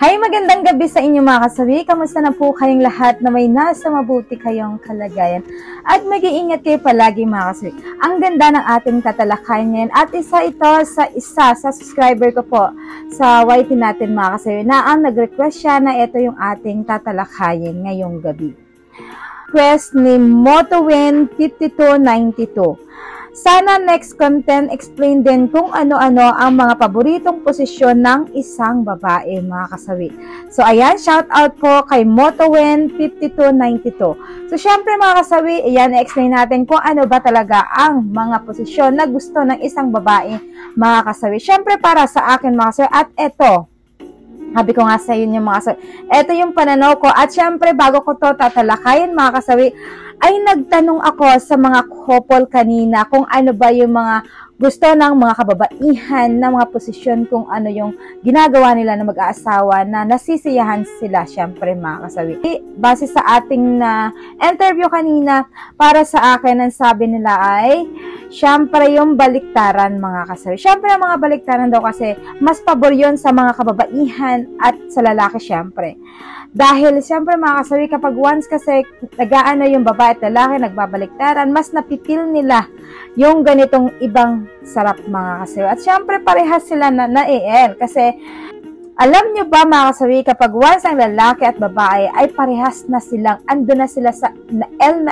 Hi, magandang gabi sa inyo mga kasawi. Kamusta na po kayong lahat na may nasa mabuti kayong kalagayan? At mag-iingat kayo palagi mga kasawi. Ang ganda ng ating tatalakayan ngayon at isa ito sa subscriber ko po sa YT natin mga kasawi na ang nag-request siya na ito yung ating tatalakayin ngayong gabi. Request ni Motowin5292. Sana next content explain din kung ano-ano ang mga paboritong posisyon ng isang babae, mga kasawi. So, ayan, shout out po kay Motowin5292. So, syempre mga kasawi, ayan, explain natin kung ano ba talaga ang mga posisyon na gusto ng isang babae, mga kasawi. Syempre para sa akin, mga kasawi, at eto, sabi ko nga sa inyo mga kasawi, eto yung pananaw ko. At syempre, bago ko to tatalakayin, mga kasawi, ay nagtanong ako sa mga couple kanina kung ano ba yung mga gusto ng mga kababaihan na mga posisyon, kung ano yung ginagawa nila na mag-aasawa na nasisiyahan sila, syempre mga kasawi. Base sa ating interview kanina, para sa akin, ang sabi nila ay syempre yung baliktaran mga kasawi. Syempre ang mga baliktaran daw kasi mas pabor yun sa mga kababaihan at sa lalaki syempre. Dahil siyempre mga kasawi, kapag once kasi nag-aano yung babae at lalaki, nagbabaliktaran, mas napipil nila yung ganitong ibang sarap mga kasawi. At siyempre parehas sila na na-EL kasi alam nyo ba mga kasawi, kapag once ang lalaki at babae ay parehas na silang, ando na sila sa na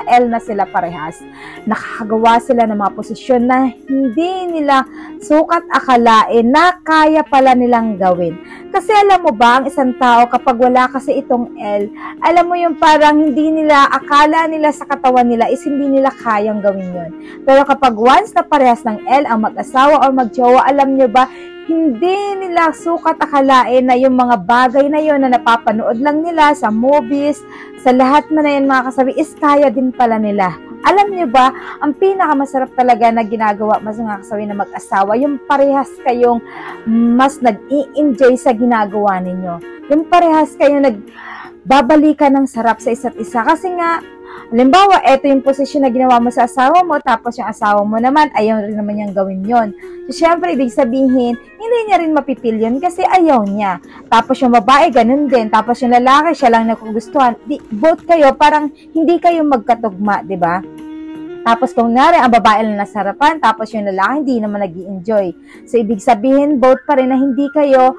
L na sila parehas. Nakakagawa sila ng mga posisyon na hindi nila sukat akalain na kaya pala nilang gawin. Kasi alam mo ba, ang isang tao kapag wala kasi itong L, alam mo yung parang hindi nila, akala nila sa katawan nila is hindi nila kayang gawin yun. Pero kapag once na parehas ng L ang mag-asawa o mag-jowa, alam nyo ba, hindi nila sukat akalain na yung mga bagay na yun na napapanood lang nila sa movies, sa lahat na yan mga kasabi, is kaya din pala nila. Alam nyo ba, ang pinakamasarap talaga na ginagawa mas mga kasawi na mag-asawa, yung parehas kayong mas nag-i-enjoy sa ginagawa ninyo. Yung parehas kayong nagbabalikan ng sarap sa isa't isa. Kasi nga, halimbawa, eto yung posisyon na ginawa mo sa asawa mo, tapos yung asawa mo naman, ayaw rin naman niyang gawin yon. So, syempre, ibig sabihin, hindi niya rin mapipil yun kasi ayaw niya. Tapos yung babae, ganun din. Tapos yung lalaki, siya lang nagugustuhan. Both kayo, parang hindi kayo magkatugma, di ba? Tapos kung nari, ang babae lang nasa harapan, tapos yung lalaki hindi naman nag-i-enjoy. So, ibig sabihin, both pa rin na hindi kayo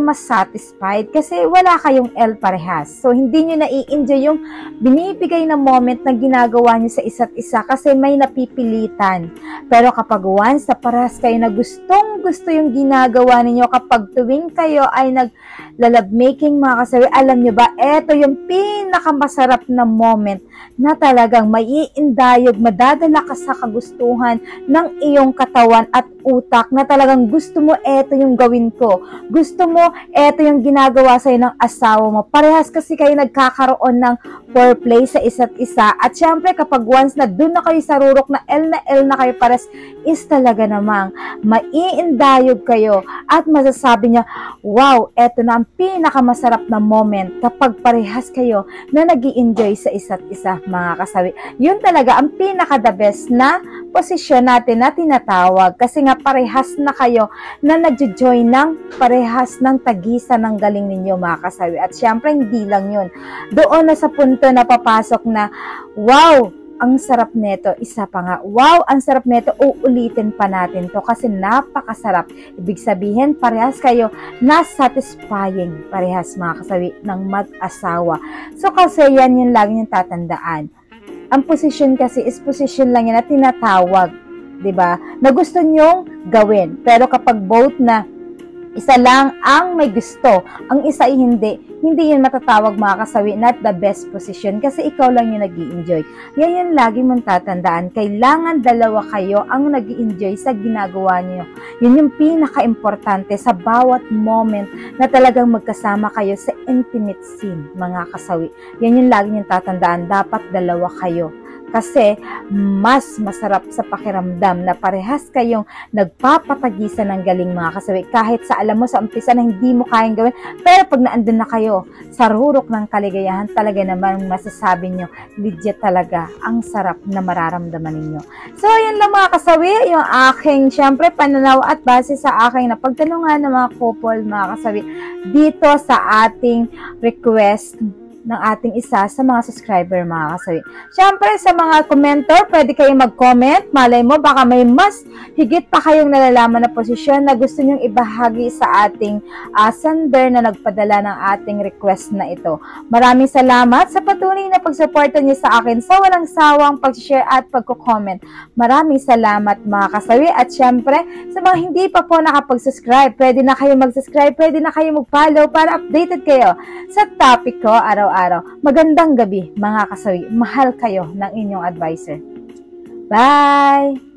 mas satisfied kasi wala kayong L parehas. So, hindi nyo nai-enjoy yung binibigay na moment na ginagawa nyo sa isa't isa kasi may napipilitan. Pero kapag once na parehas kayo na gustong-gusto yung ginagawa ninyo, kapag tuwing kayo ay nag-love-making mga kasawi, alam nyo ba, eto yung pinakamasarap na moment na talagang maiindayog, madadala ka sa kagustuhan ng iyong katawan at utak na talagang gusto mo, eto yung gawin ko. Gusto mo, eto yung ginagawa sa'yo ng asawa mo. Parehas kasi kayo nagkakaroon ng foreplay sa isa't isa. At syempre, kapag once na dun na kayo sa rurok na L na kayo pares, is talaga namang maiindayog kayo at masasabi niya, wow, eto na ang pinakamasarap na moment kapag parehas kayo na nag-i-enjoy sa isa't isa, mga kasawi. Yun talaga ang pinaka-the best na posisyon natin na tinatawag kasi nga parehas na kayo na nagjo-join ng parehas ng tagisan ng galing ninyo, mga kasawi. At syempre, hindi lang yun. Doon na sa punto na papasok na, wow, ang sarap neto. Isa pa nga, wow, ang sarap neto. Uulitin pa natin to kasi napakasarap. Ibig sabihin, parehas kayo na satisfying, parehas mga kasawi, ng mag-asawa. So kasi yan yung lagi niyong tatandaan. Ang posisyon kasi is posisyon lang yan na tinatawag, diba? Na gusto nyong gawin. Pero kapag both na isa lang ang may gusto, ang isa ay hindi yun matatawag mga kasawi not the best position kasi ikaw lang yung nag-i-enjoy. Yan yung lagi mong tatandaan. Kailangan dalawa kayo ang nag-i-enjoy sa ginagawa niyo. Yun yung pinaka-importante sa bawat moment na talagang magkasama kayo sa intimate scene, mga kasawi. Yan yung lagi yung tatandaan. Dapat dalawa kayo. Kasi mas masarap sa pakiramdam na parehas kayong nagpapatagisan ng galing mga kasawi. Kahit sa alam mo sa umpisa na hindi mo kayang gawin, pero pag naandun na kayo sa rurok ng kaligayahan, talaga naman masasabi nyo, legit talaga, ang sarap na mararamdaman ninyo. So, yun lang mga kasawi, yung aking, syempre, pananaw at base sa aking napagtanungan ng mga couple, mga kasawi, dito sa ating request ng ating isa sa mga subscriber, mga kasawi. Siyempre, sa mga commenter, pwede kayong mag-comment. Malay mo, baka may mas higit pa kayong nalalaman na posisyon na gusto nyong ibahagi sa ating sender na nagpadala ng ating request na ito. Maraming salamat sa patuloy na pagsuporta niyo sa akin sa walang sawang pag-share at pagko-comment. Maraming salamat mga kasawi. At siyempre, sa mga hindi pa po nakapag-subscribe, pwede na kayo mag-subscribe, pwede na kayo mag-follow para updated kayo sa topic ko araw-araw. Magandang gabi mga kasawi. Mahal kayo ng inyong advisor. Bye!